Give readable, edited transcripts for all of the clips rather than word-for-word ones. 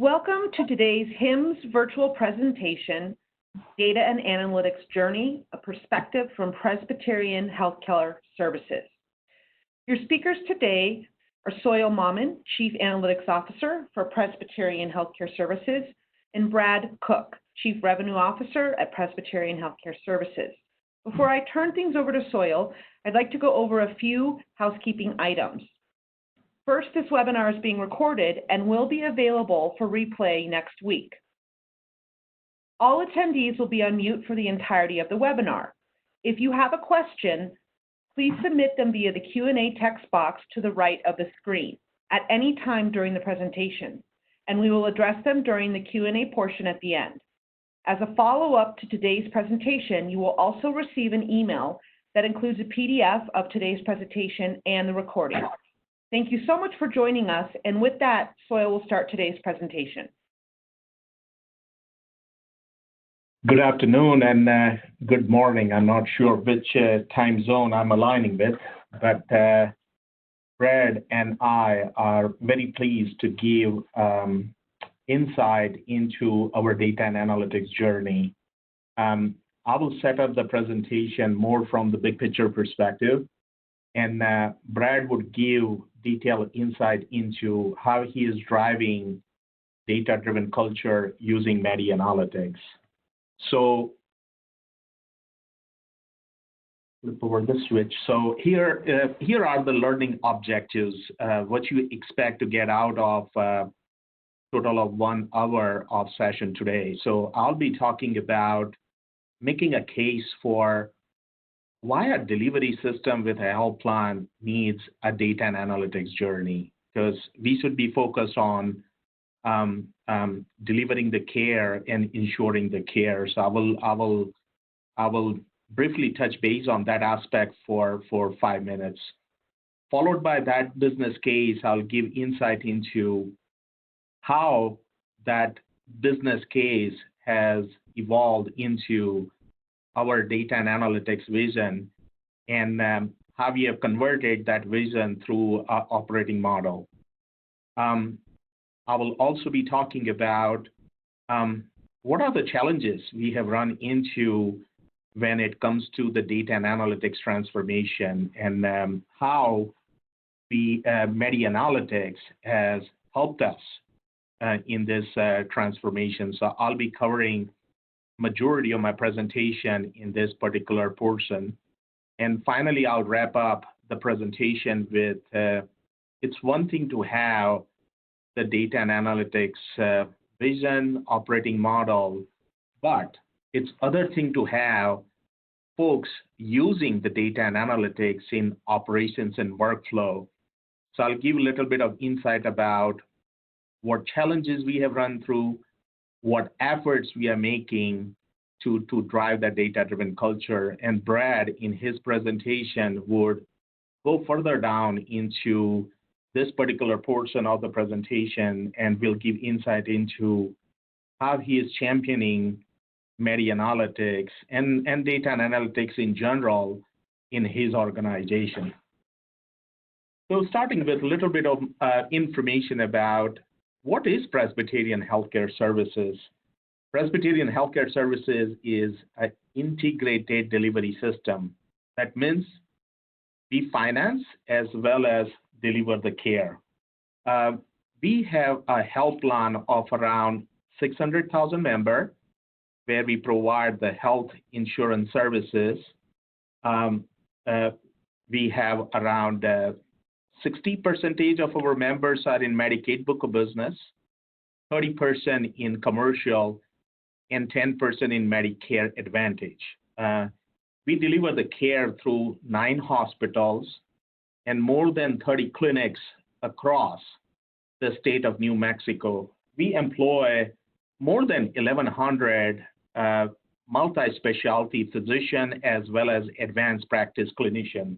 Welcome to today's HIMSS virtual presentation, Data and Analytics Journey, a Perspective from Presbyterian Healthcare Services. Your speakers today are Soil Mammon, Chief Analytics Officer for Presbyterian Healthcare Services, and Brad Cook, Chief Revenue Officer at Presbyterian Healthcare Services. Before I turn things over to Soil, I'd like to go over a few housekeeping items. First, this webinar is being recorded and will be available for replay next week. All attendees will be on mute for the entirety of the webinar. If you have a question, please submit them via the Q&A text box to the right of the screen at any time during the presentation, and we will address them during the Q&A portion at the end. As a follow-up to today's presentation, you will also receive an email that includes a PDF of today's presentation and the recording. Thank you so much for joining us, and with that, Soil will start today's presentation. Good afternoon and good morning. I'm not sure which time zone I'm aligning with, but Brad and I are very pleased to give insight into our data and analytics journey. I will set up the presentation more from the big picture perspective, and Brad would give detailed insight into how he is driving data-driven culture using Mede analytics. So flip over the switch. So here are the learning objectives, what you expect to get out of a total of 1 hour of session today. So I'll be talking about making a case for why a delivery system with a health plan needs a data and analytics journey, because we should be focused on delivering the care and ensuring the care. So I will briefly touch base on that aspect for 5 minutes. Followed by that business case, I'll give insight into how that business case has evolved into our data and analytics vision, and how we have converted that vision through our operating model. I will also be talking about what are the challenges we have run into when it comes to the data and analytics transformation, and how the Mede Analytics has helped us in this transformation. So I'll be covering majority of my presentation in this particular portion. And finally, I'll wrap up the presentation with it's one thing to have the data and analytics vision, operating model, but it's other thing to have folks using the data and analytics in operations and workflow. So I'll give a little bit of insight about what challenges we have run through, what efforts we are making to drive that data-driven culture. And Brad, in his presentation, would go further down into this particular portion of the presentation and will give insight into how he is championing Mede Analytics and data and analytics in general in his organization. So starting with a little bit of information about what is Presbyterian Healthcare Services. Presbyterian Healthcare Services is an integrated delivery system. That means we finance as well as deliver the care. We have a health plan of around 600,000 members where we provide the health insurance services. We have around 60% of our members are in Medicaid book of business, 30% in commercial, and 10% in Medicare Advantage. We deliver the care through 9 hospitals and more than 30 clinics across the state of New Mexico. We employ more than 1,100 multi-specialty physicians as well as advanced practice clinicians.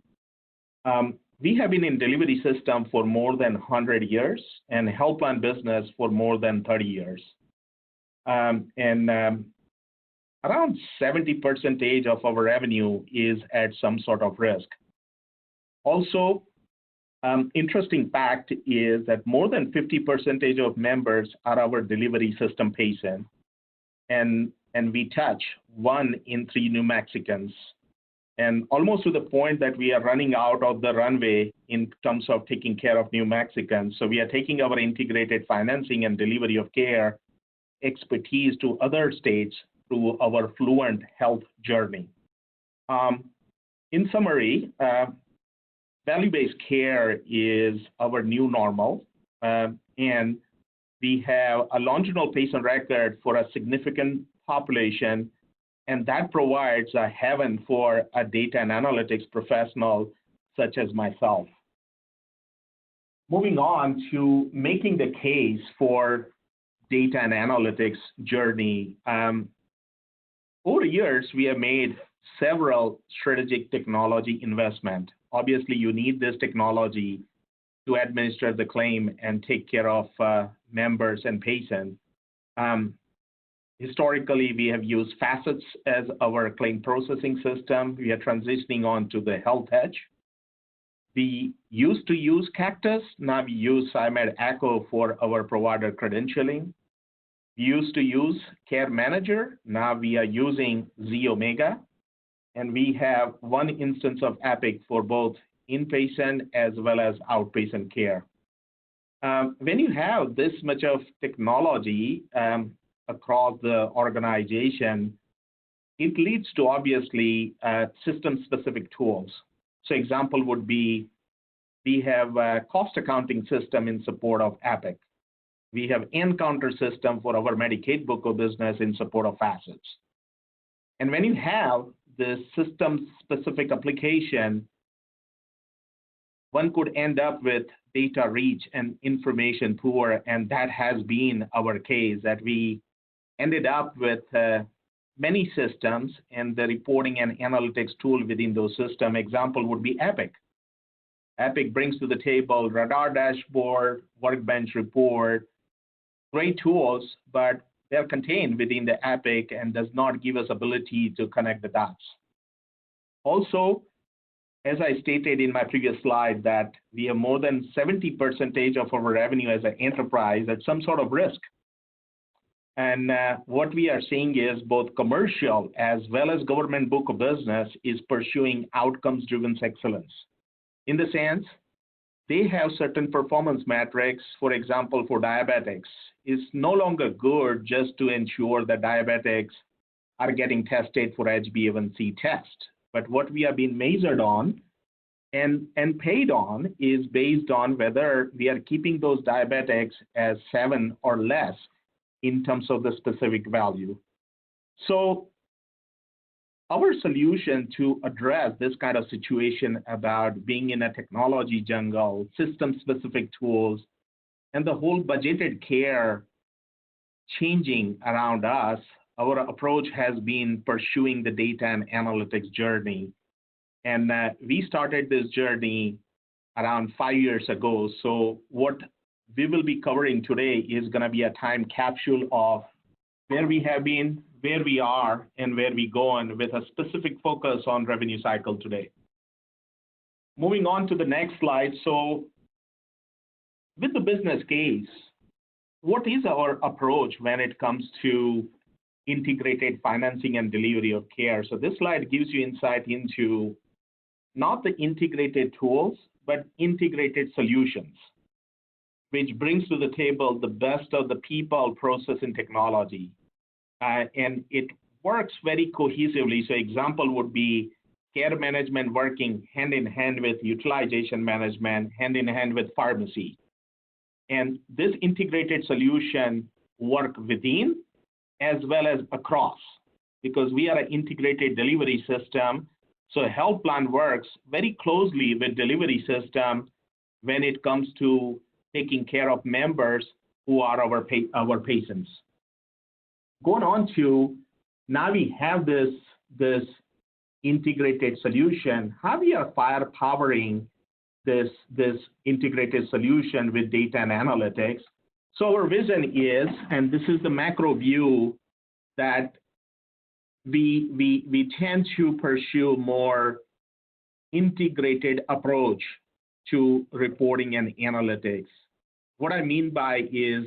We have been in delivery system for more than 100 years and health plan business for more than 30 years. Around 70% of our revenue is at some sort of risk. Also, Interesting fact is that more than 50% of members are our delivery system patients, and we touch 1 in 3 New Mexicans, and almost to the point that we are running out of the runway in terms of taking care of New Mexicans. So we are taking our integrated financing and delivery of care expertise to other states through our Fluent Health journey. In summary, value-based care is our new normal, and we have a longitudinal patient record for a significant population, and that provides a haven for a data and analytics professional such as myself. Moving on to making the case for data and analytics journey. Over the years, we have made several strategic technology investment. Obviously, you need this technology to administer the claim and take care of members and patients. Historically, we have used Facets as our claim processing system. We are transitioning on to the Health Edge. We used to use Cactus. Now we use Mede Echo for our provider credentialing. We used to use Care Manager. Now we are using Omega. And we have 1 instance of Epic for both inpatient as well as outpatient care. When you have this much of technology across the organization, it leads to obviously system-specific tools. So example would be, we have a cost accounting system in support of Epic. We have Encounter system for our Medicaid book of business in support of Facets. And when you have the system-specific application, one could end up with data reach and information poor, and that has been our case, that we ended up with many systems and the reporting and analytics tool within those systems. Example would be Epic. Epic brings to the table Radar Dashboard, Workbench Report, great tools, but they're contained within the Epic and does not give us ability to connect the dots. Also, as I stated in my previous slide, that we have more than 70% of our revenue as an enterprise at some sort of risk. And what we are seeing is both commercial as well as government book of business is pursuing outcomes-driven excellence. In the sense, they have certain performance metrics. For example, for diabetics, it's no longer good just to ensure that diabetics are getting tested for HbA1c test. But what we are being measured on and paid on is based on whether we are keeping those diabetics as 7 or less in terms of the specific value. So our solution to address this kind of situation about being in a technology jungle, system-specific tools, and the whole budgeted care changing around us, our approach has been pursuing the data and analytics journey. And we started this journey around 5 years ago. So what we will be covering today is going to be a time capsule of where we have been, where we are, and where we go, and with a specific focus on revenue cycle today. Moving on to the next slide. So with the business case, what is our approach when it comes to integrated financing and delivery of care? So this slide gives you insight into not the integrated tools, but integrated solutions, which brings to the table the best of the people, process, and technology. And it works very cohesively. So example would be care management working hand in hand with utilization management, hand in hand with pharmacy. And this integrated solution work within as well as across, because we are an integrated delivery system. So health plan works very closely with delivery system when it comes to taking care of members who are our patients. Going on to, now we have this integrated solution. How we are powering this integrated solution with data and analytics. So our vision is, and this is the macro view, that we tend to pursue more integrated approach to reporting and analytics. What I mean by is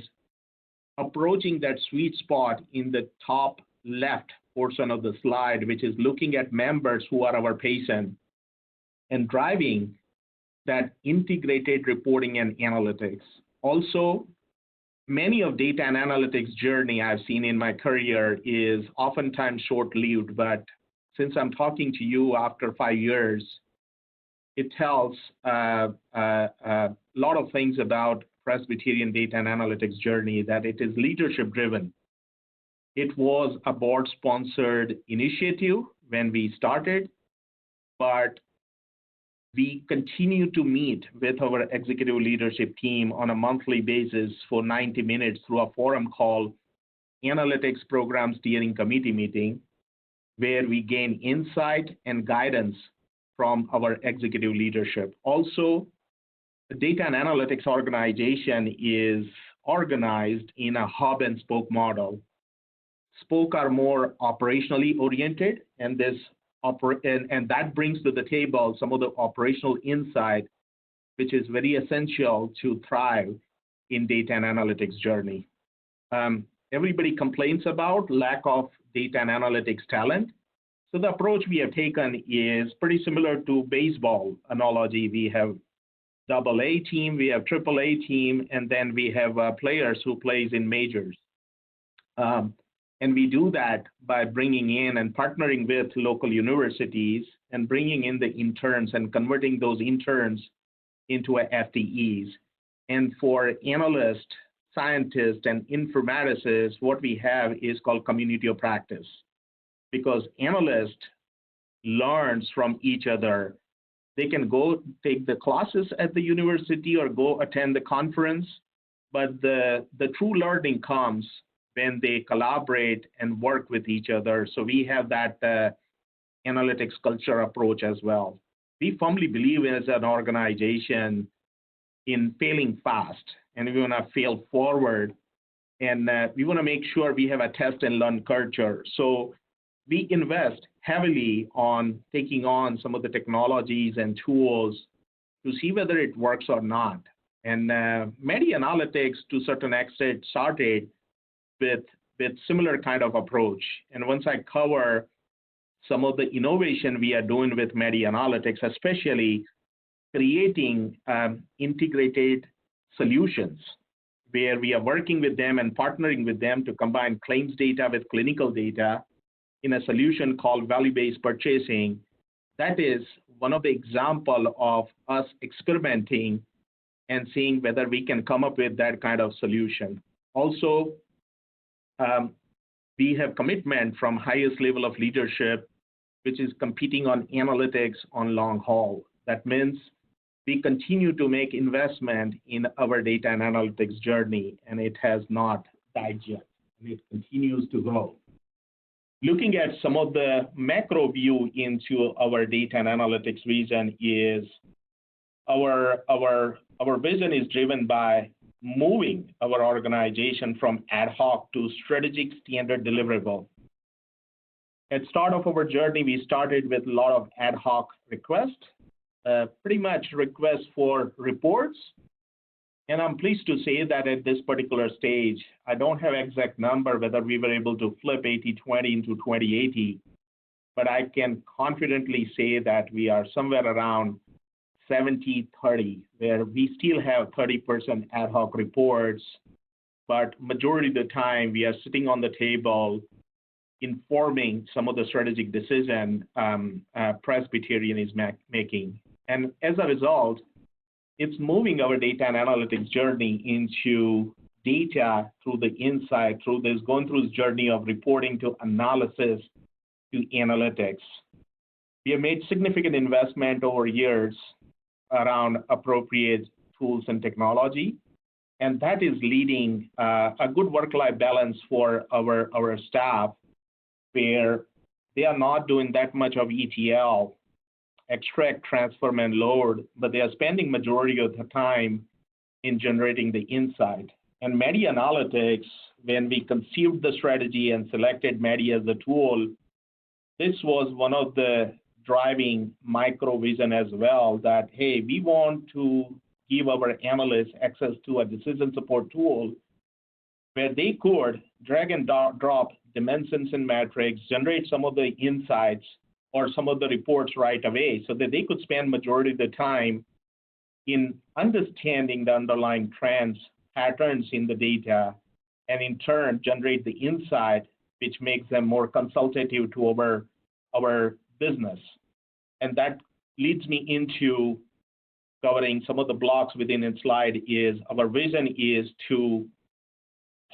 approaching that sweet spot in the top left portion of the slide, which is looking at members who are our patients and driving that integrated reporting and analytics. Also, many of data and analytics journey I've seen in my career is oftentimes short-lived, but since I'm talking to you after 5 years, it tells a lot of things about Presbyterian data and analytics journey, that it is leadership-driven. It was a board-sponsored initiative when we started, but we continue to meet with our executive leadership team on a monthly basis for 90 minutes through a forum called Analytics Program Steering Committee meeting, where we gain insight and guidance from our executive leadership. Also, the data and analytics organization is organized in a hub and spoke model. Spoke are more operationally oriented, and that brings to the table some of the operational insight, which is very essential to thrive in data and analytics journey. Everybody complains about lack of data and analytics talent. So the approach we have taken is pretty similar to baseball analogy. We have AA team, we have AAA team, and then we have players who plays in majors. And we do that by bringing in and partnering with local universities and bringing in the interns and converting those interns into FTEs. And for analysts, scientists, and informaticists, what we have is called community of practice, because analysts learns from each other. They can go take the classes at the university or go attend the conference, but the true learning comes when they collaborate and work with each other. So we have that analytics culture approach as well. We firmly believe as an organization in failing fast, and we want to fail forward, and we want to make sure we have a test and learn culture. So we invest heavily on taking on some of the technologies and tools to see whether it works or not. And Mede Analytics, to a certain extent, started with similar kind of approach. And once I cover some of the innovation we are doing with Mede Analytics, especially creating integrated solutions where we are working with them and partnering with them to combine claims data with clinical data in a solution called value-based purchasing. That is one of the example of us experimenting and seeing whether we can come up with that kind of solution. Also, we have commitment from highest level of leadership, which is competing on analytics on long haul. That means we continue to make investment in our data and analytics journey, and it has not died yet, and it continues to grow. Looking at some of the macro view into our data and analytics vision is our vision is driven by moving our organization from ad hoc to strategic standard deliverable. At start of our journey, we started with a lot of ad hoc requests, pretty much requests for reports. And I'm pleased to say that at this particular stage, I don't have exact number whether we were able to flip 80/20 into 20/80, but I can confidently say that we are somewhere around 70/30, where we still have 30% ad hoc reports, but majority of the time we are sitting on the table informing some of the strategic decision Presbyterian is making. And as a result, it's moving our data and analytics journey into data through the insight, going through this journey of reporting to analysis to analytics. We have made significant investment over years around appropriate tools and technology, and that is leading a good work-life balance for our staff, where they are not doing that much of ETL, extract, transform, and load, but they are spending majority of the time in generating the insight. And Mede Analytics, when we conceived the strategy and selected Mede as the tool, this was one of the driving micro vision as well, that, hey, we want to give our analysts access to a decision support tool where they could drag and drop dimensions and metrics, generate some of the insights or some of the reports right away, so that they could spend majority of the time in understanding the underlying trends, patterns in the data, and in turn generate the insight which makes them more consultative to our business. And that leads me into covering some of the blocks within a slide. Is our vision is to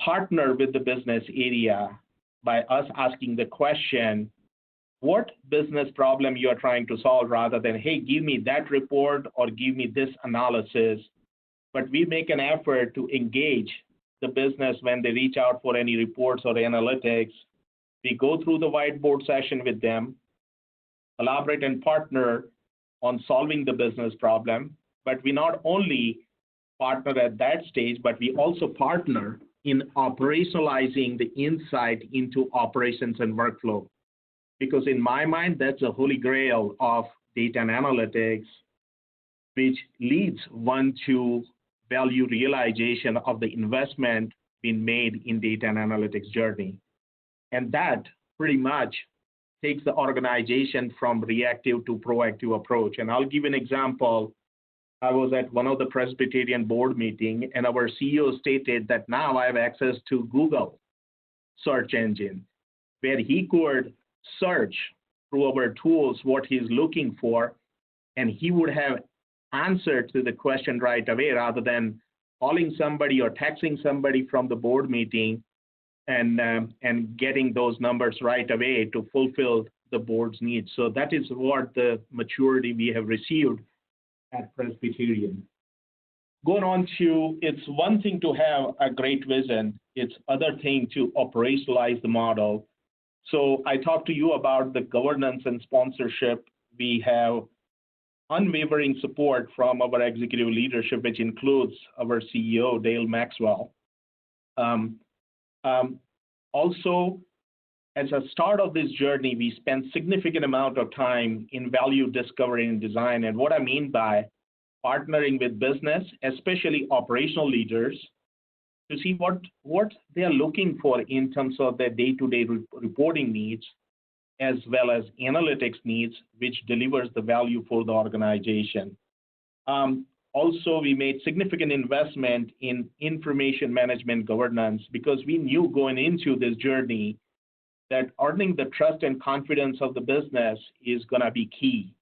partner with the business area by us asking the question, what business problem you are trying to solve, rather than, hey, give me that report or give me this analysis. But we make an effort to engage the business when they reach out for any reports or analytics. We go through the whiteboard session with them, collaborate and partner on solving the business problem. But we not only partner at that stage, but we also partner in operationalizing the insight into operations and workflow. Because in my mind, that's a holy grail of data and analytics, which leads one to value realization of the investment being made in data and analytics journey. And that pretty much takes the organization from reactive to proactive approach. And I'll give an example. I was at one of the Presbyterian board meeting, and our CEO stated that now I have access to Google search engine, where he could search through our tools what he's looking for, and he would have answer to the question right away, rather than calling somebody or texting somebody from the board meeting and getting those numbers right away to fulfill the board's needs. So that is what the maturity we have received at Presbyterian. Going on to, it's one thing to have a great vision, it's other thing to operationalize the model. So I talked to you about the governance and sponsorship. We have unwavering support from our executive leadership, which includes our CEO, Dale Maxwell. Also, as a start of this journey, we spent significant amount of time in value discovery and design. And what I mean by partnering with business, especially operational leaders, to see what they are looking for in terms of their day-to-day reporting needs, as well as analytics needs, which delivers the value for the organization. Also, we made significant investment in information management governance, because we knew going into this journey that earning the trust and confidence of the business is going to be key.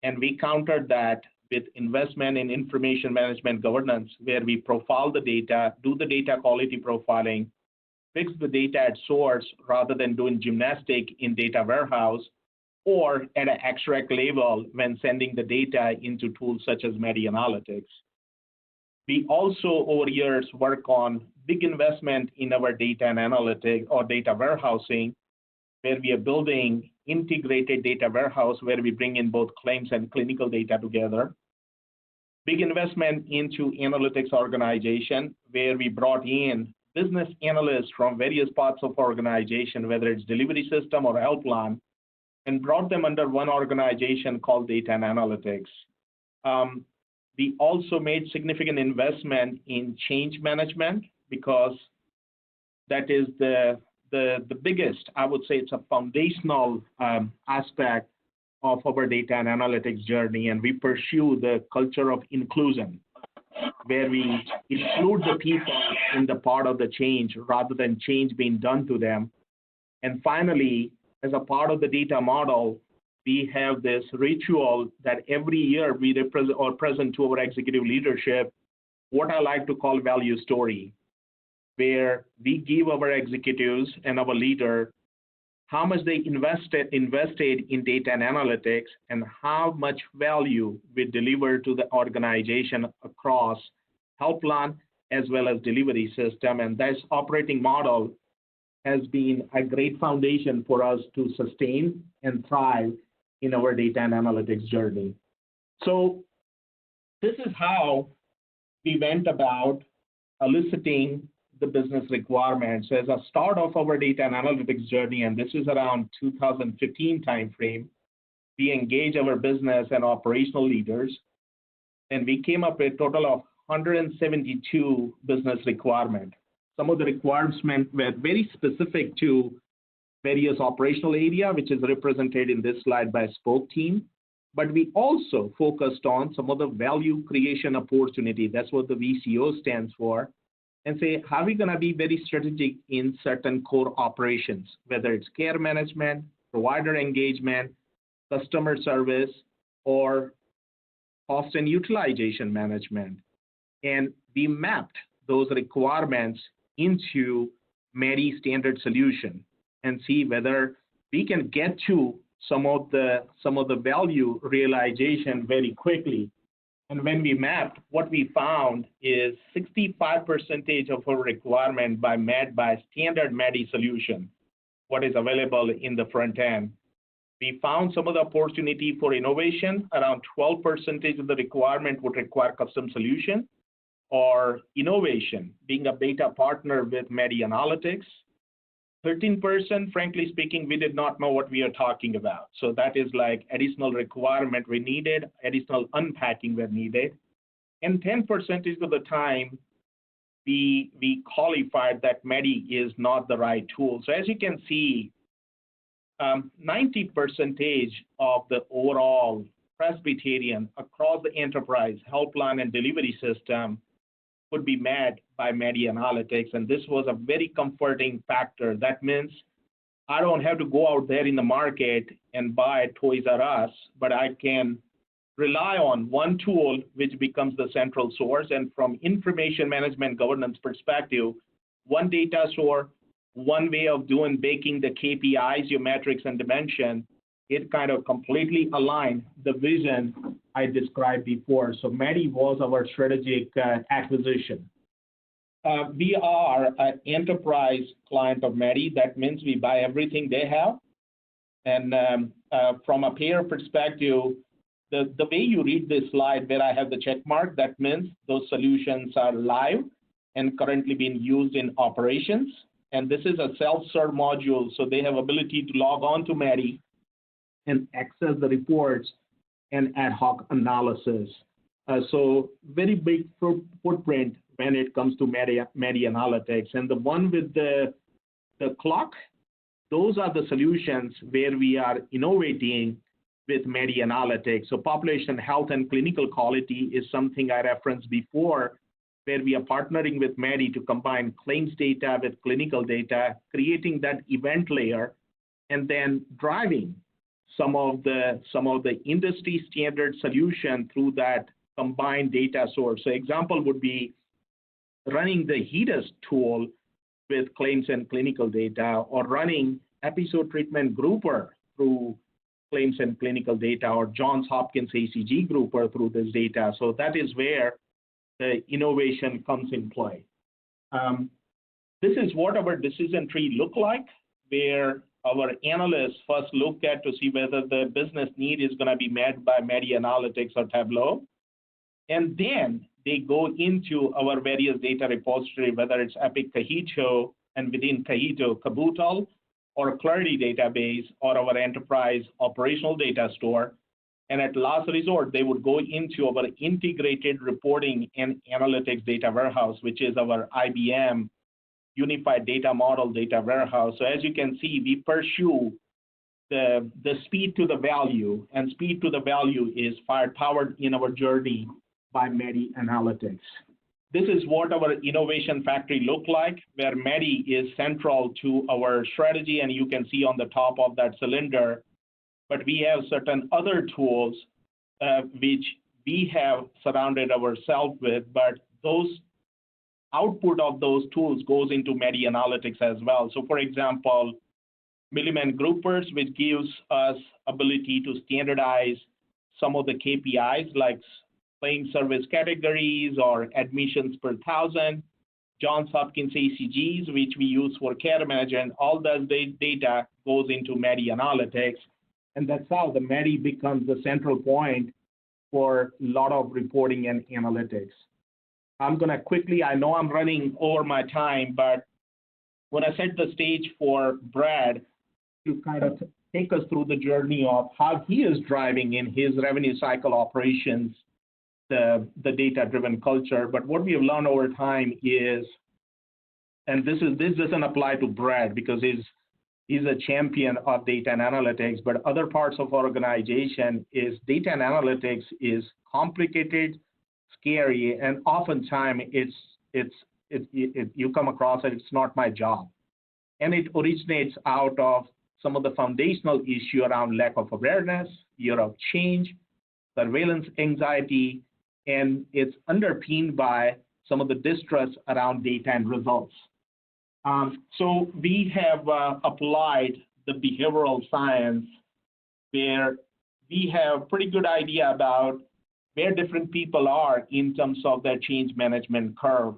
And we countered that with investment in information management governance, where we profile the data, do the data quality profiling, fix the data at source rather than doing gymnastic in data warehouse, or at an extract level when sending the data into tools such as Mede analytics. We also, over years, work on big investment in our data and analytics or data warehousing, where we are building integrated data warehouse where we bring in both claims and clinical data together. Big investment into analytics organization, where we brought in business analysts from various parts of organization, whether it's delivery system or health plan, and brought them under one organization called Data and Analytics. We also made significant investment in change management, because that is the biggest, I would say it's a foundational aspect of our data and analytics journey. And we pursue the culture of inclusion, where we include the people in the part of the change rather than change being done to them. And finally, as a part of the data model, we have this ritual that every year we represent or present to our executive leadership what I like to call value story, where we give our executives and our leader how much they invested in data and analytics, and how much value we deliver to the organization across health plan as well as delivery system. And this operating model has been a great foundation for us to sustain and thrive in our data and analytics journey. So this is how we went about eliciting the business requirements as a start of our data and analytics journey, and this is around 2015 timeframe. we engage our business and operational leaders, and we came up with a total of 172 business requirements. Some of the requirements were very specific to various operational area, which is represented in this slide by spoke team. But we also focused on some of the value creation opportunity. That's what the VCO stands for. And say, how are we going to be very strategic in certain core operations, whether it's care management, provider engagement, customer service, or cost and utilization management. And we mapped those requirements into Mede standard solution and see whether we can get to some of the value realization very quickly. And when we mapped, what we found is 65% of our requirement met by standard Mede solution, what is available in the front end. We found some of the opportunity for innovation. Around 12% of the requirement would require custom solution or innovation, being a beta partner with Mede Analytics. 13%, frankly speaking, we did not know what we are talking about. So that is like additional requirement we needed, additional unpacking were needed. And 10% of the time, we qualified that Mede is not the right tool. So as you can see, 90% of the overall Presbyterian across the enterprise health plan and delivery system would be met by Mede Analytics, and this was a very comforting factor. That means I don't have to go out there in the market and buy Toys R Us, but I can rely on one tool which becomes the central source. And from information management governance perspective, one data source, one way of baking the KPIs, your metrics and dimension, it kind of completely aligned the vision I described before. So Mede was our strategic acquisition. We are an enterprise client of Mede. That means we buy everything they have. And from a payer perspective, the way you read this slide where I have the check mark, that means those solutions are live and currently being used in operations. And this is a self-serve module, so they have ability to log on to Mede and access the reports and ad hoc analysis. So very big footprint when it comes to Mede Analytics. And the one with the clock, those are the solutions where we are innovating with Mede Analytics. So population health and clinical quality is something I referenced before, where we are partnering with Mede to combine claims data with clinical data, creating that event layer, and then driving some of the industry standard solution through that combined data source. So example would be running the HIMSS tool with claims and clinical data, or running episode treatment grouper through claims and clinical data, or Johns Hopkins ACG grouper through this data. So that is where the innovation comes in play. This is what our decision tree look like, where our analysts first look at to see whether the business need is going to be met by Mede Analytics or Tableau. And then they go into our various data repository, whether it's Epic Kahito, and within Kahito, Caboodle, or Clarity database, or our enterprise operational data store. And at last resort, they would go into our integrated reporting and analytics data warehouse, which is our IBM Unified Data Model data warehouse. So as you can see, we pursue the speed to the value, and speed to the value is powered in our journey by Mede Analytics. This is what our innovation factory look like, where Mede is central to our strategy, and you can see on the top of that cylinder. But we have certain other tools which we have surrounded ourselves with, but those output of those tools goes into Mede Analytics as well. So for example, Milliman Groupers, which gives us ability to standardize some of the KPIs like claim service categories or admissions per thousand. Johns Hopkins ACGs, which we use for care management, all that data goes into Mede Analytics. And that's how the Mede becomes the central point for a lot of reporting and analytics. I'm going to quickly, I know I'm running over my time, but when I set the stage for Brad, to kind of take us through the journey of how he is driving in his revenue cycle operations the data-driven culture. But what we have learned over time is, and this doesn't apply to Brad because he's a champion of data and analytics, but other parts of our organization is data and analytics is complicated, scary, and oftentimes you come across it, it's not my job. And it originates out of some of the foundational issue around lack of awareness, fear of change, surveillance anxiety, and it's underpinned by some of the distrust around data and results. So we have applied the behavioral science where we have pretty good idea about where different people are in terms of their change management curve.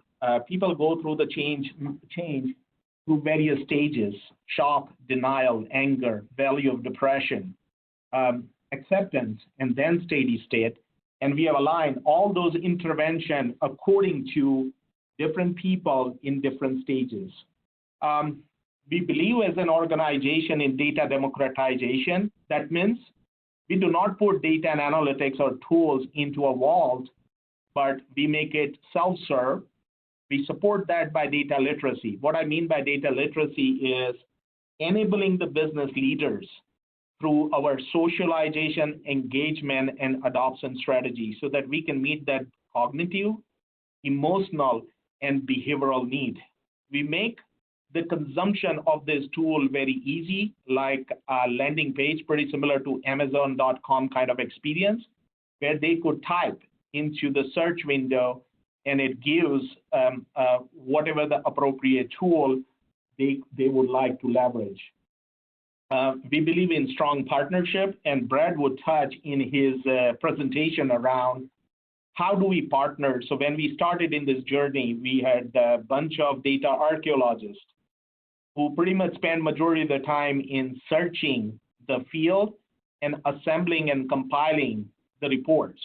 People go through the change through various stages: shock, denial, anger, value of depression, acceptance, and then steady state. And we have aligned all those interventions according to different people in different stages. We believe as an organization in data democratization. That means we do not put data and analytics or tools into a vault, but we make it self-serve. We support that by data literacy. What I mean by data literacy is enabling the business leaders through our socialization, engagement, and adoption strategy so that we can meet that cognitive, emotional, and behavioral need. We make the consumption of this tool very easy, like a landing page, pretty similar to Amazon.com kind of experience, where they could type into the search window and it gives whatever the appropriate tool they would like to leverage. We believe in strong partnership, and Brad would touch in his presentation around how do we partner. So when we started in this journey, we had a bunch of data archaeologists who pretty much spend majority of the time in searching the field and assembling and compiling the reports.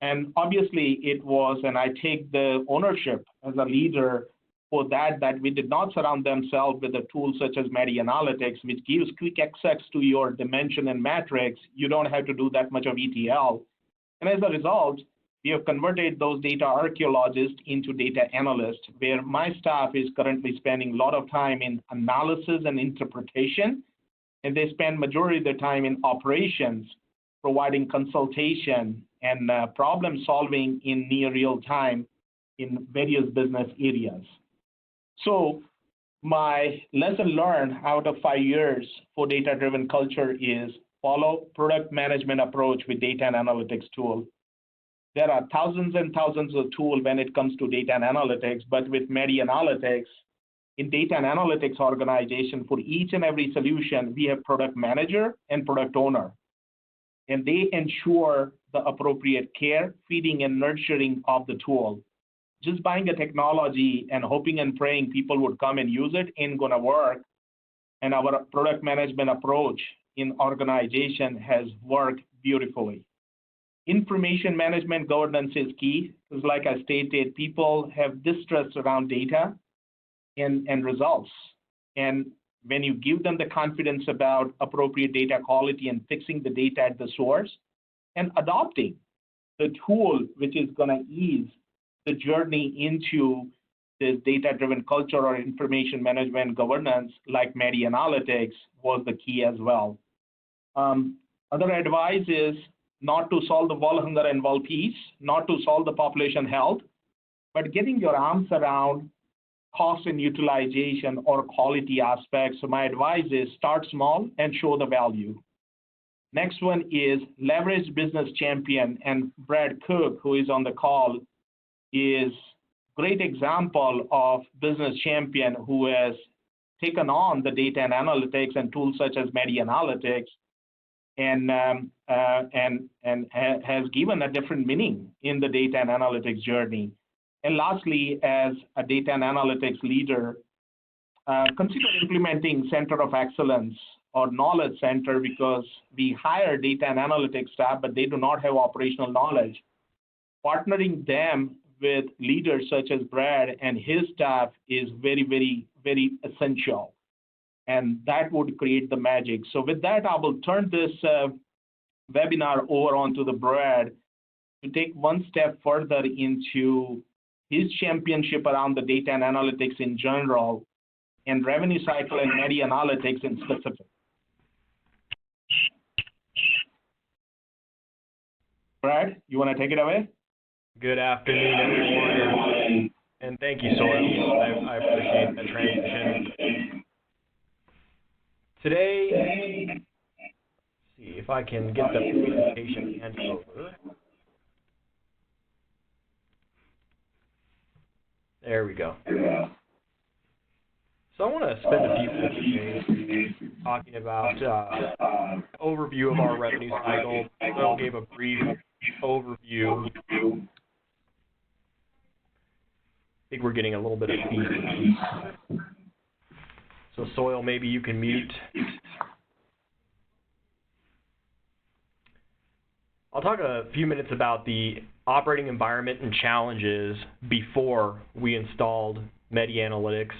And obviously it was, and I take the ownership as a leader for that we did not surround themselves with a tool such as Mede Analytics, which gives quick access to your dimension and metrics. You don't have to do that much of ETL. And as a result, we have converted those data archaeologists into data analysts, where my staff is currently spending a lot of time in analysis and interpretation, and they spend majority of their time in operations, providing consultation and problem solving in near real time in various business areas. So my lesson learned out of 5 years for data-driven culture is follow product management approach with data and analytics tool. There are thousands and thousands of tools when it comes to data and analytics, but with Mede Analytics, in data and analytics organization, for each and every solution, we have product manager and product owner. And they ensure the appropriate care, feeding, and nurturing of the tool. Just buying a technology and hoping and praying people would come and use it ain't gonna work. And our product management approach in organization has worked beautifully. Information management governance is key, because like I stated, people have distrust around data and results. And when you give them the confidence about appropriate data quality and fixing the data at the source and adopting the tool, which is gonna ease the journey into this data-driven culture or information management governance, like Mede Analytics, was the key as well. Other advice is not to solve the world hunger and world peace, not to solve the population health, but getting your arms around cost and utilization or quality aspects. So my advice is start small and show the value. Next one is leverage business champion, and Brad Cook, who is on the call, is great example of business champion who has taken on the data and analytics and tools such as Mede Analytics and has given a different meaning in the data and analytics journey. And lastly, as a data and analytics leader, consider implementing Center of Excellence or Knowledge Center, because we hire data and analytics staff, but they do not have operational knowledge. Partnering them with leaders such as Brad and his staff is very, very, very essential. and that would create the magic. So with that, I will turn this webinar over onto the Brad to take one step further into his championship around the data and analytics in general, and revenue cycle and Mede analytics in specific. Brad, you want to take it away? Good afternoon, everyone, and thank you, Soil. I appreciate that transition. Today, let's see if I can get the presentation hand over. There we go. So I want to spend a few minutes today talking about overview of our revenue cycle. Soil gave a brief overview. I think we're getting a little bit of feedback. So Soil, maybe you can mute. I'll talk a few minutes about the operating environment and challenges before we installed Mede Analytics,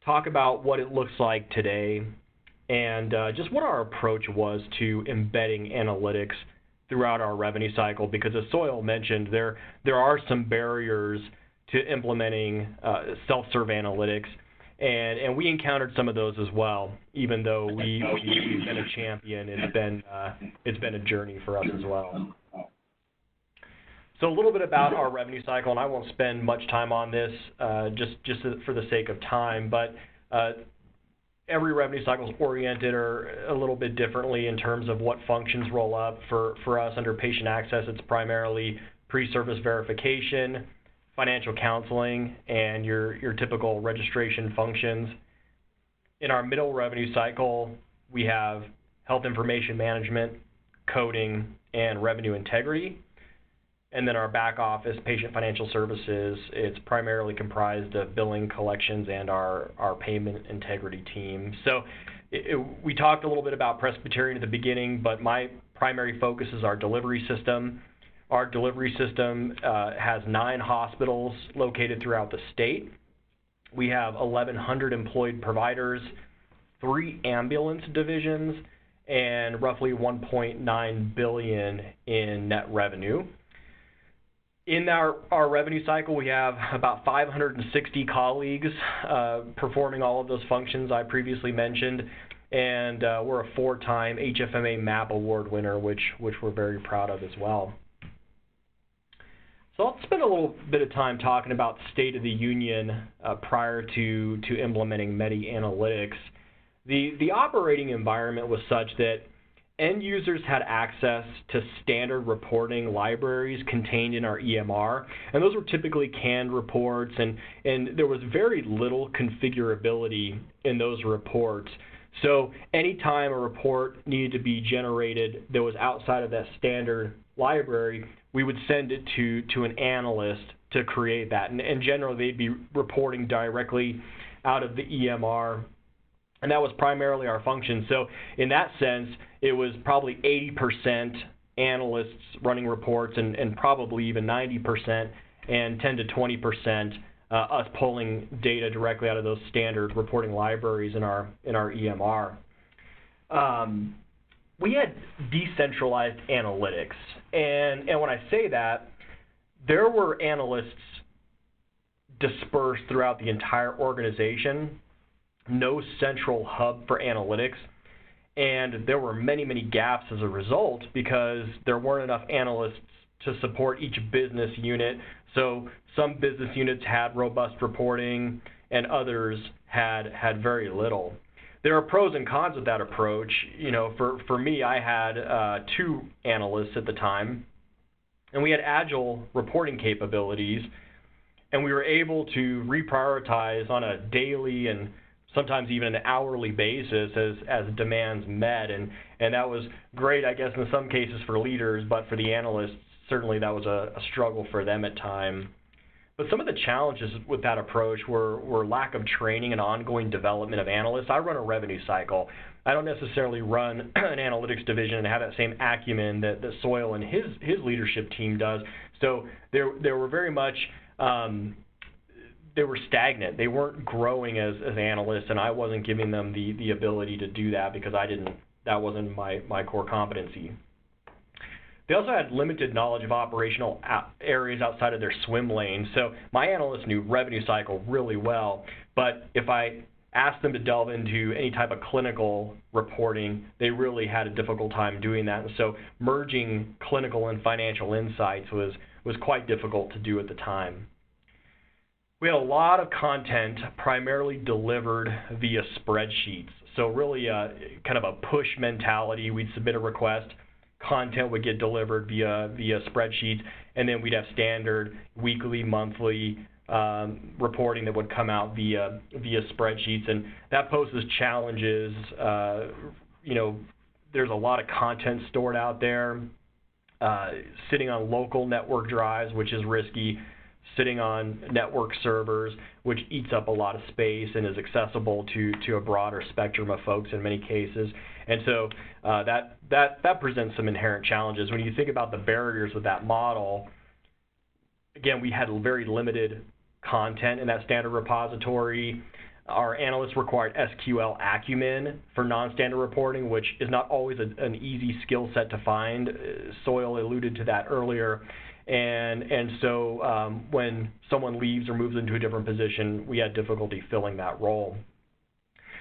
talk about what it looks like today, and just what our approach was to embedding analytics throughout our revenue cycle, because as Soil mentioned, there are some barriers to implementing self-serve analytics, and we encountered some of those as well. Even though we've been a champion, it's been a journey for us as well. So a little bit about our revenue cycle, and I won't spend much time on this just for the sake of time, but every revenue cycle is oriented or a little bit differently in terms of what functions roll up. For us under patient access, it's primarily pre-service verification, financial counseling, and your typical registration functions. In our middle revenue cycle, we have health information management, coding, and revenue integrity. And then our back office, patient financial services, it's primarily comprised of billing, collections, and our payment integrity team. So we talked a little bit about Presbyterian at the beginning, but my primary focus is our delivery system. Our delivery system has 9 hospitals located throughout the state. We have 1,100 employed providers, 3 ambulance divisions, and roughly $1.9 billion in net revenue. In our revenue cycle, we have about 560 colleagues performing all of those functions I previously mentioned, and we're a 4-time HFMA MAP award winner, which we're very proud of as well. So I'll spend a little bit of time talking about the state of the union prior to implementing Mede Analytics. The operating environment was such that end users had access to standard reporting libraries contained in our EMR, and those were typically canned reports, and there was very little configurability in those reports. So anytime a report needed to be generated that was outside of that standard library, we would send it to an analyst to create that, and generally they'd be reporting directly out of the EMR. And that was primarily our function. So in that sense, it was probably 80% analysts running reports and probably even 90% and 10 to 20% us pulling data directly out of those standard reporting libraries in our EMR. We had decentralized analytics. And when I say that, there were analysts dispersed throughout the entire organization, no central hub for analytics, and there were many, many gaps as a result because there weren't enough analysts to support each business unit. So some business units had robust reporting and others had very little. There are pros and cons of that approach. You know, for me, I had 2 analysts at the time, and we had agile reporting capabilities, and we were able to reprioritize on a daily and sometimes even an hourly basis as demands met, and that was great, I guess, in some cases for leaders, but for the analysts, certainly that was a struggle for them at times. But some of the challenges with that approach were lack of training and ongoing development of analysts. I run a revenue cycle. I don't necessarily run an analytics division and have that same acumen that Soil and his leadership team does. So there were very much they were stagnant. They weren't growing as analysts, and I wasn't giving them the ability to do that because that wasn't my core competency. They also had limited knowledge of operational areas outside of their swim lane. So my analysts knew revenue cycle really well, but if I asked them to delve into any type of clinical reporting, they really had a difficult time doing that. And so merging clinical and financial insights was quite difficult to do at the time. We had a lot of content primarily delivered via spreadsheets. So really kind of a push mentality. We'd submit a request, content would get delivered via spreadsheets, and then we'd have standard weekly, monthly reporting that would come out via spreadsheets, and that poses challenges. There's a lot of content stored out there, sitting on local network drives, which is risky, sitting on network servers, which eats up a lot of space and is accessible to a broader spectrum of folks in many cases. And so that presents some inherent challenges. When you think about the barriers with that model, again, we had very limited content in that standard repository. Our analysts required SQL acumen for non-standard reporting, which is not always an easy skill set to find. Soil alluded to that earlier. And so when someone leaves or moves into a different position, we had difficulty filling that role.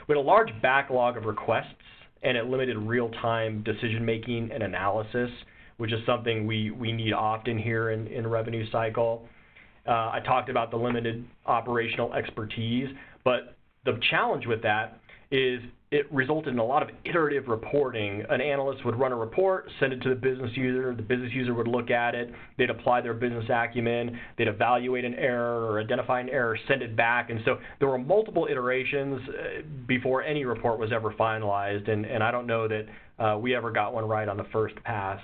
We had a large backlog of requests, and it limited real-time decision-making and analysis, which is something we need often here in revenue cycle. I talked about the limited operational expertise, but the challenge with that is it resulted in a lot of iterative reporting. An analyst would run a report, send it to the business user would look at it, they'd apply their business acumen, they'd evaluate an error or identify an error, send it back, and so there were multiple iterations before any report was ever finalized, and I don't know that we ever got one right on the first pass.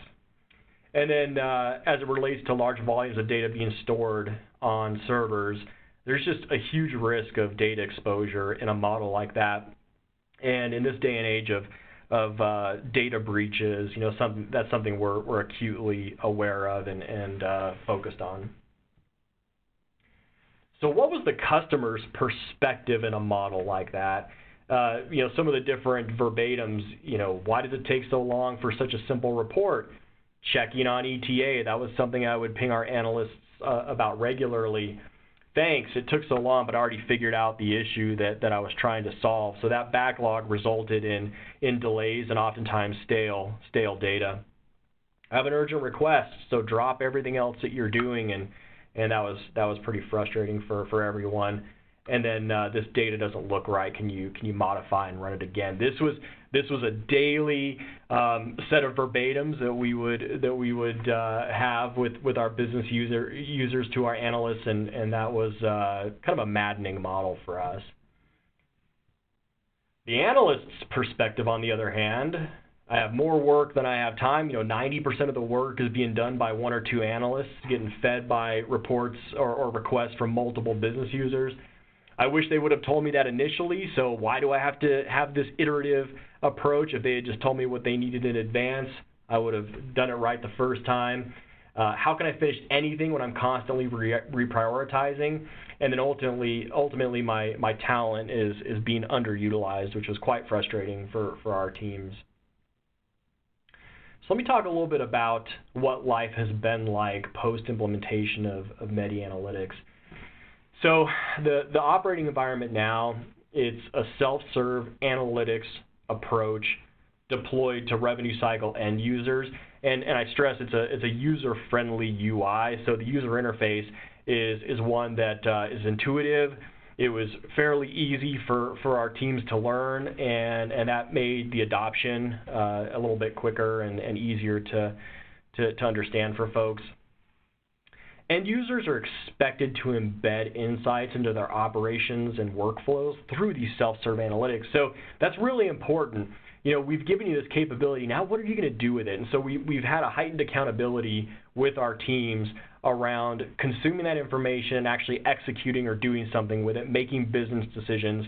And then as it relates to large volumes of data being stored on servers, there's just a huge risk of data exposure in a model like that. And in this day and age of data breaches, that's something we're acutely aware of and focused on. So what was the customer's perspective in a model like that? Some of the different verbatims, why does it take so long for such a simple report? Checking on ETA, that was something I would ping our analysts about regularly. Thanks, it took so long, but I already figured out the issue that I was trying to solve. So that backlog resulted in delays and oftentimes stale data. I have an urgent request, so drop everything else that you're doing, and that was pretty frustrating for everyone. And then this data doesn't look right. Can you modify and run it again? This was a daily set of verbatims that we would have with our business users to our analysts, and that was kind of a maddening model for us. The analyst's perspective, on the other hand, I have more work than I have time. 90% of the work is being done by one or two analysts, getting fed by reports or requests from multiple business users. I wish they would have told me that initially, so why do I have to have this iterative approach? If they had just told me what they needed in advance, I would have done it right the first time. How can I finish anything when I'm constantly reprioritizing? And then ultimately my talent is being underutilized, which was quite frustrating for our teams. So let me talk a little bit about what life has been like post-implementation of Mede Analytics. So the operating environment now, it's a self-serve analytics approach deployed to revenue cycle end users, and I stress it's a user-friendly UI. So the user interface is one that is intuitive. It was fairly easy for our teams to learn, and that made the adoption a little bit quicker and easier to understand for folks. End users are expected to embed insights into their operations and workflows through these self-serve analytics. So that's really important. We've given you this capability. Now, what are you going to do with it? And so we've had a heightened accountability with our teams around consuming that information and actually executing or doing something with it, making business decisions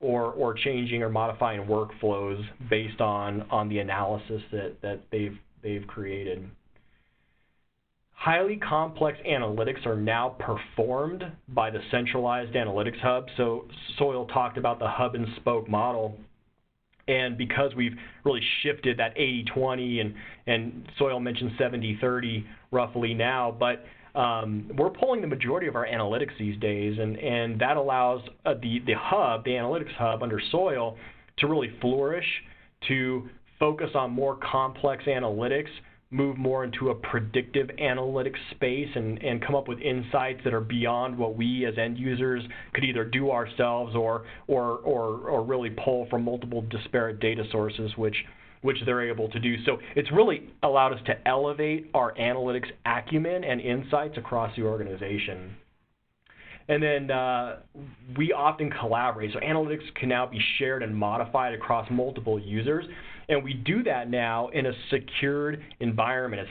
or changing or modifying workflows based on the analysis that they've created. Highly complex analytics are now performed by the centralized analytics hub. So Soil talked about the hub and spoke model. And because we've really shifted that 80-20 and Soil mentioned 70-30 roughly now, but we're pulling the majority of our analytics these days, and that allows the hub, the analytics hub under Soil, to really flourish, to focus on more complex analytics, move more into a predictive analytics space, and come up with insights that are beyond what we as end users could either do ourselves or really pull from multiple disparate data sources, which they're able to do. So it's really allowed us to elevate our analytics acumen and insights across the organization. And then we often collaborate. So analytics can now be shared and modified across multiple users. And we do that now in a secured environment.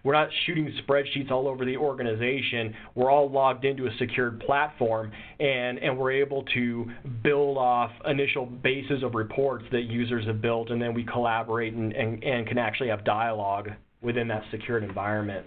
We're not shooting spreadsheets all over the organization. We're all logged into a secured platform, and we're able to build off initial bases of reports that users have built, and then we collaborate and can actually have dialogue within that secured environment.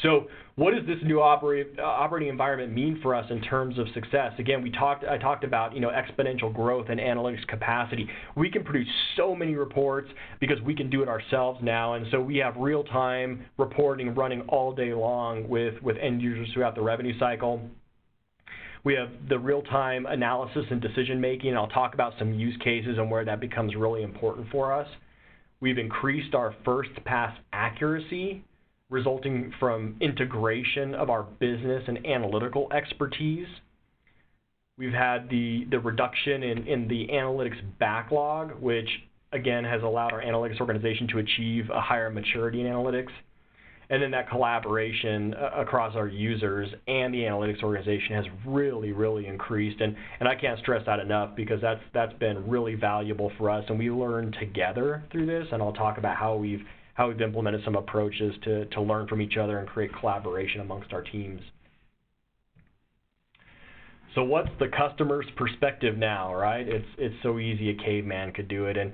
So what does this new operating environment mean for us in terms of success? Again, I talked about exponential growth and analytics capacity. We can produce so many reports because we can do it ourselves now, and so we have real-time reporting running all day long with end users throughout the revenue cycle. We have the real-time analysis and decision-making, and I'll talk about some use cases and where that becomes really important for us. We've increased our first-pass accuracy, resulting from integration of our business and analytical expertise. We've had the reduction in the analytics backlog, which again has allowed our analytics organization to achieve a higher maturity in analytics. And then that collaboration across our users and the analytics organization has really, really increased. And I can't stress that enough because that's been really valuable for us. And we learn together through this, and I'll talk about how we've implemented some approaches to learn from each other and create collaboration amongst our teams. So what's the customer's perspective now, right? It's so easy a caveman could do it, and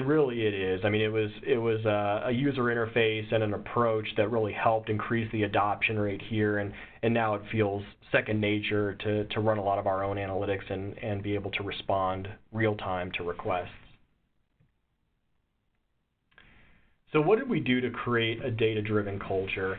really it is. I mean, it was a user interface and an approach that really helped increase the adoption rate here, and now it feels second nature to run a lot of our own analytics and be able to respond real time to requests. So what did we do to create a data-driven culture?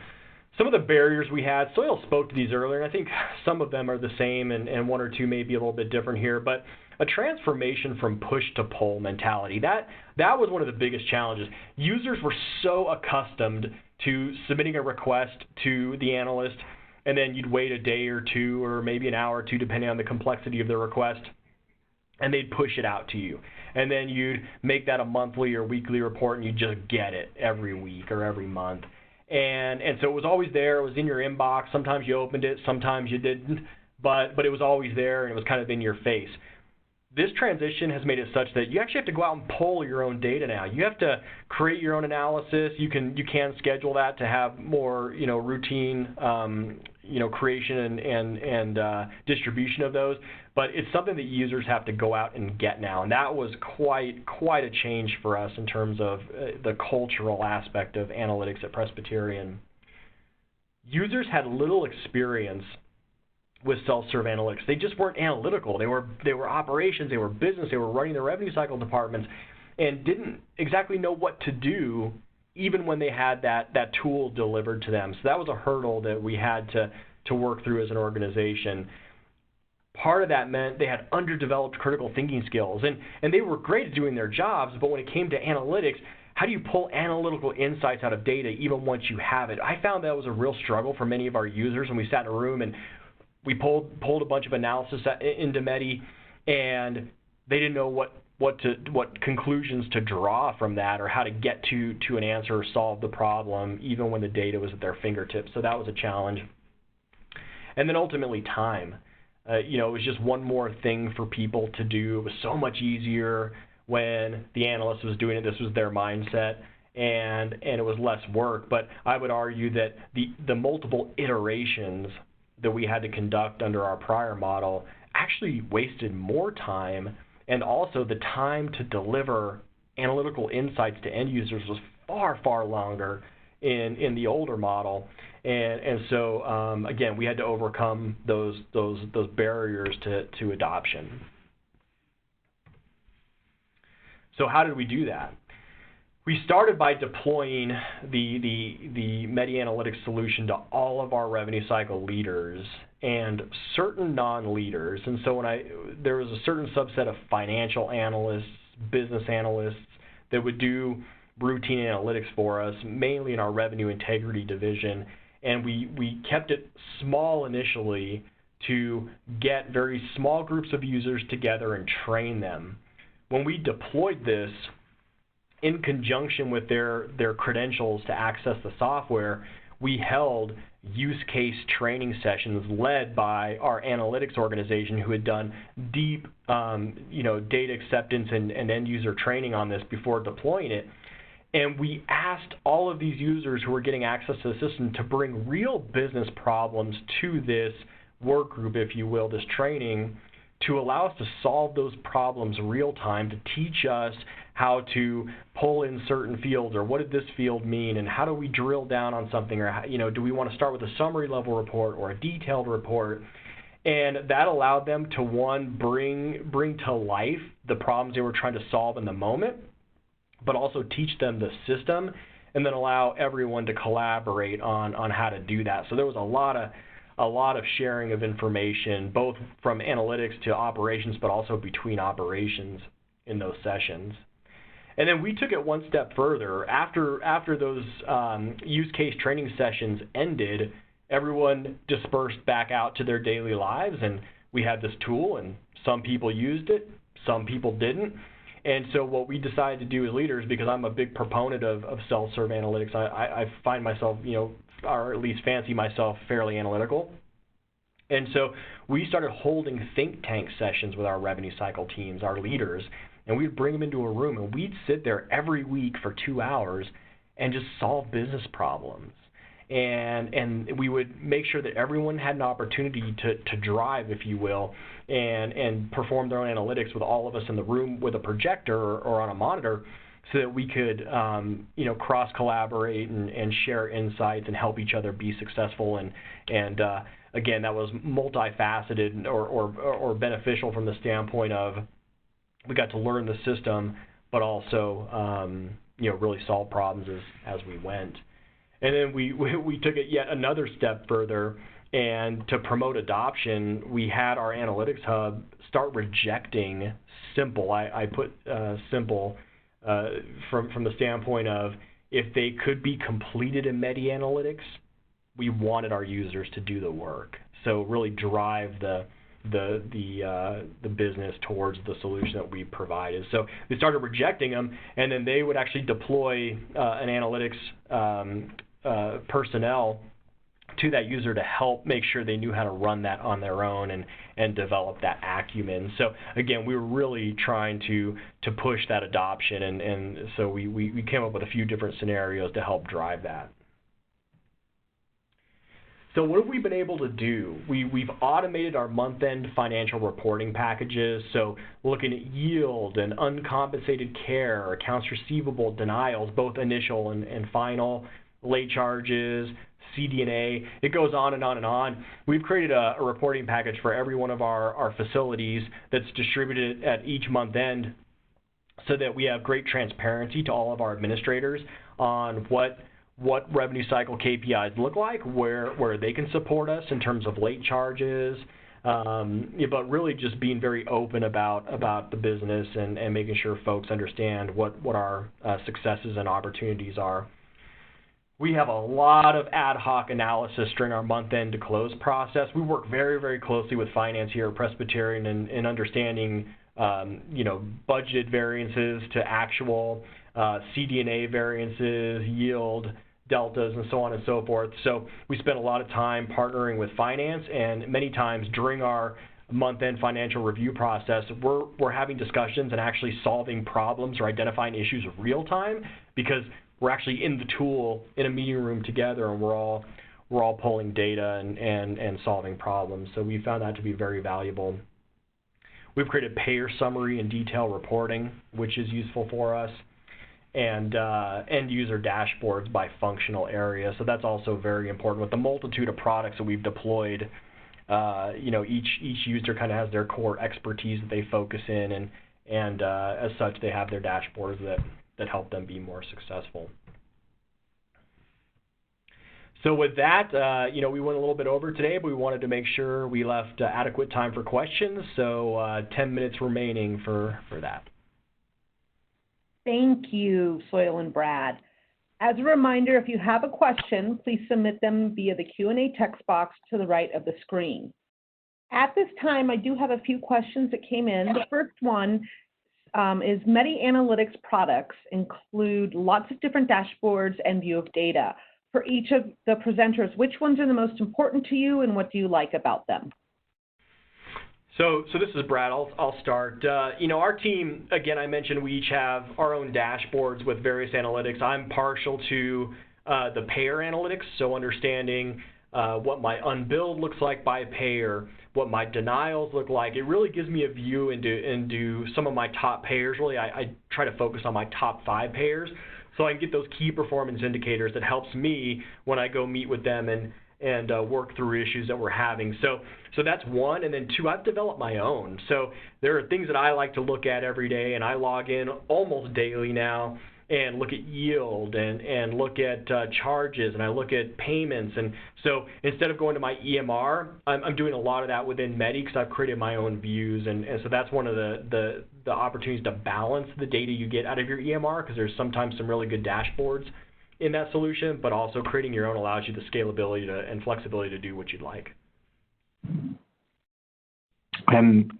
Some of the barriers we had, Soil spoke to these earlier, and I think some of them are the same, and one or two may be a little bit different here, but a transformation from push to pull mentality. That was one of the biggest challenges. Users were so accustomed to submitting a request to the analyst, and then you'd wait a day or two or maybe an hour or two, depending on the complexity of the request, and they'd push it out to you. And then you'd make that a monthly or weekly report, and you'd just get it every week or every month. And so it was always there. It was in your inbox. Sometimes you opened it, sometimes you didn't, but it was always there, and it was kind of in your face. This transition has made it such that you actually have to go out and pull your own data now. You have to create your own analysis. You can schedule that to have more routine creation and distribution of those. But it's something that users have to go out and get now, and that was quite a change for us in terms of the cultural aspect of analytics at Presbyterian. Users had little experience with self-serve analytics. They just weren't analytical. They were operations, they were business, they were running their revenue cycle departments, and didn't exactly know what to do even when they had that tool delivered to them. So that was a hurdle that we had to work through as an organization. Part of that meant they had underdeveloped critical thinking skills, and they were great at doing their jobs, but when it came to analytics, how do you pull analytical insights out of data even once you have it? I found that was a real struggle for many of our users when we sat in a room and we pulled a bunch of analysis into Mede, and they didn't know what conclusions to draw from that or how to get to an answer or solve the problem even when the data was at their fingertips. So that was a challenge. And then ultimately time. It was just one more thing for people to do. It was so much easier when the analyst was doing it. This was their mindset, and it was less work. But I would argue that the multiple iterations that we had to conduct under our prior model actually wasted more time, and also the time to deliver analytical insights to end users was far, far longer in the older model. And so, again, we had to overcome those barriers to adoption. So how did we do that? We started by deploying the Mede Analytics solution to all of our revenue cycle leaders and certain non-leaders. And so there was a certain subset of financial analysts, business analysts that would do routine analytics for us, mainly in our revenue integrity division. And we kept it small initially to get very small groups of users together and train them. When we deployed this, in conjunction with their credentials to access the software, we held use case training sessions led by our analytics organization, who had done deep data acceptance and end user training on this before deploying it. And we asked all of these users who were getting access to the system to bring real business problems to this work group, if you will, this training, to allow us to solve those problems real time, to teach us how to pull in certain fields, or what did this field mean, and how do we drill down on something, or do we want to start with a summary level report or a detailed report. And that allowed them to, one, bring to life the problems they were trying to solve in the moment, but also teach them the system, and then allow everyone to collaborate on how to do that. So there was a lot of sharing of information, both from analytics to operations, but also between operations in those sessions. And then we took it one step further. After those use case training sessions ended, everyone dispersed back out to their daily lives, and we had this tool, and some people used it, some people didn't. And so what we decided to do as leaders, because I'm a big proponent of self-serve analytics, I find myself, or at least fancy myself, fairly analytical. And so we started holding think tank sessions with our revenue cycle teams, our leaders, and we'd bring them into a room, and we'd sit there every week for 2 hours and just solve business problems. And we would make sure that everyone had an opportunity to drive, if you will, and perform their own analytics with all of us in the room with a projector or on a monitor, so that we could cross-collaborate and share insights and help each other be successful. And again, that was multifaceted or beneficial from the standpoint of we got to learn the system, but also really solve problems as we went. And then we took it yet another step further, and to promote adoption, we had our analytics hub start rejecting simple. I put simple from the standpoint of, if they could be completed in Mede Analytics, we wanted our users to do the work. So really drive the business towards the solution that we provided. So they started rejecting them, and then they would actually deploy an analytics personnel to that user to help make sure they knew how to run that on their own and develop that acumen. So again, we were really trying to push that adoption, and so we came up with a few different scenarios to help drive that. So what have we been able to do? We've automated our month-end financial reporting packages, so looking at yield and uncompensated care, accounts receivable denials, both initial and final, late charges, CD&A, it goes on and on and on. We've created a reporting package for every one of our facilities that's distributed at each month end, so that we have great transparency to all of our administrators on what revenue cycle KPIs look like, where they can support us in terms of late charges, but really just being very open about the business and making sure folks understand what our successes and opportunities are. We have a lot of ad hoc analysis during our month-end to close process. We work very, very closely with finance here at Presbyterian in understanding budgeted variances to actual, CD&A variances, yield deltas, and so on and so forth. So we spend a lot of time partnering with finance, and many times during our month-end financial review process, we're having discussions and actually solving problems or identifying issues real time, because we're actually in the tool in a meeting room together, and we're all pulling data and solving problems. So we found that to be very valuable. We've created payer summary and detail reporting, which is useful for us. and end user dashboards by functional area. So that's also very important. With the multitude of products that we've deployed, each user kind of has their core expertise that they focus in, and as such, they have their dashboards that help them be more successful. So with that, we went a little bit over today, but we wanted to make sure we left adequate time for questions. So 10 minutes remaining for that. Thank you, Soil and Brad. As a reminder, if you have a question, please submit them via the Q&A text box to the right of the screen. At this time, I do have a few questions that came in. The first one is Mede Analytics products include lots of different dashboards and view of data. For each of the presenters, which ones are the most important to you and what do you like about them? So this is Brad. I'll start. Our team, again, I mentioned we each have our own dashboards with various analytics. I'm partial to the payer analytics, so understanding what my unbilled looks like by payer, what my denials look like. It really gives me a view into some of my top payers. Really, I try to focus on my top 5 payers, so I can get those key performance indicators that helps me when I go meet with them and work through issues that we're having. So that's one. And then 2, I've developed my own. So there are things that I like to look at every day, and I log in almost daily now and look at yield and look at charges, and I look at payments. And so instead of going to my EMR, I'm doing a lot of that within Mede because I've created my own views. And so that's one of the opportunities to balance the data you get out of your EMR, because there's sometimes some really good dashboards in that solution, but also creating your own allows you the scalability and flexibility to do what you'd like. And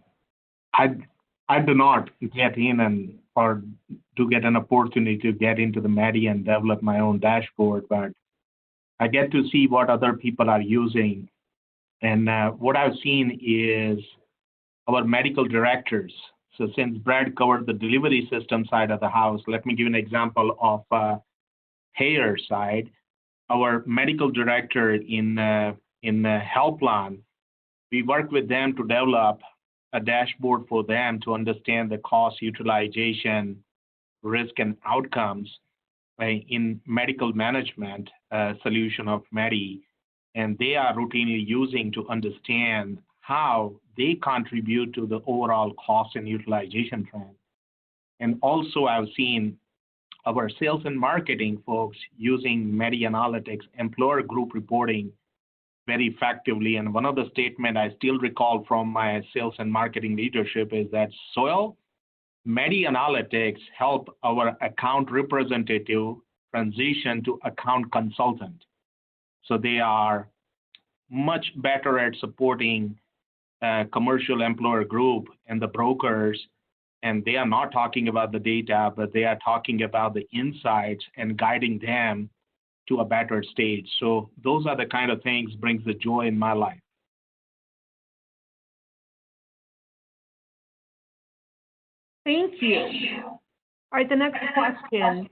I do not get in or to get an opportunity to get into the Mede and develop my own dashboard, but I get to see what other people are using. And what I've seen is our medical directors. So since Brad covered the delivery system side of the house, let me give an example of payer side. Our medical director in the health plan, we work with them to develop a dashboard for them to understand the cost, utilization, risk, and outcomes in medical management solution of Mede. And they are routinely using to understand how they contribute to the overall cost and utilization trend. And also I've seen our sales and marketing folks using Mede Analytics, employer group reporting very effectively. And one of the statements I still recall from my sales and marketing leadership is that Soil, Mede Analytics help our account representative transition to account consultant. So they are much better at supporting commercial employer group and the brokers. And they are not talking about the data, but they are talking about the insights and guiding them to a better stage. So those are the kind of things brings the joy in my life. Thank you. All right, the next question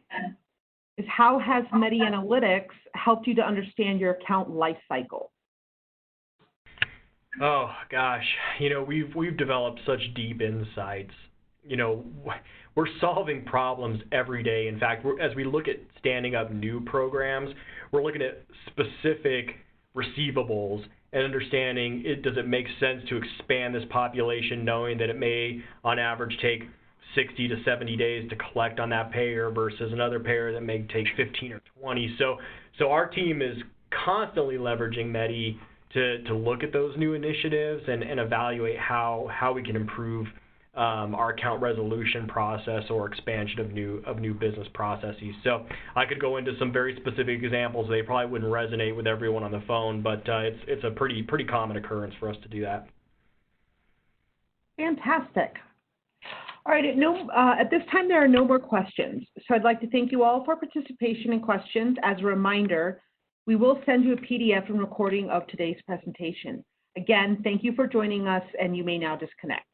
is, how has Mede Analytics helped you to understand your account life cycle? Oh gosh, we've developed such deep insights. We're solving problems every day. In fact, as we look at standing up new programs, we're looking at specific receivables and understanding, does it make sense to expand this population, knowing that it may, on average, take 60 to 70 days to collect on that payer versus another payer that may take 15 or 20. So our team is constantly leveraging Mede to look at those new initiatives and evaluate how we can improve our account resolution process or expansion of new business processes. So I could go into some very specific examples. They probably wouldn't resonate with everyone on the phone, but it's a pretty common occurrence for us to do that. Fantastic. All right, at this time there are no more questions. So I'd like to thank you all for participation and questions. As a reminder, we will send you a PDF and recording of today's presentation. Again, thank you for joining us, and you may now disconnect.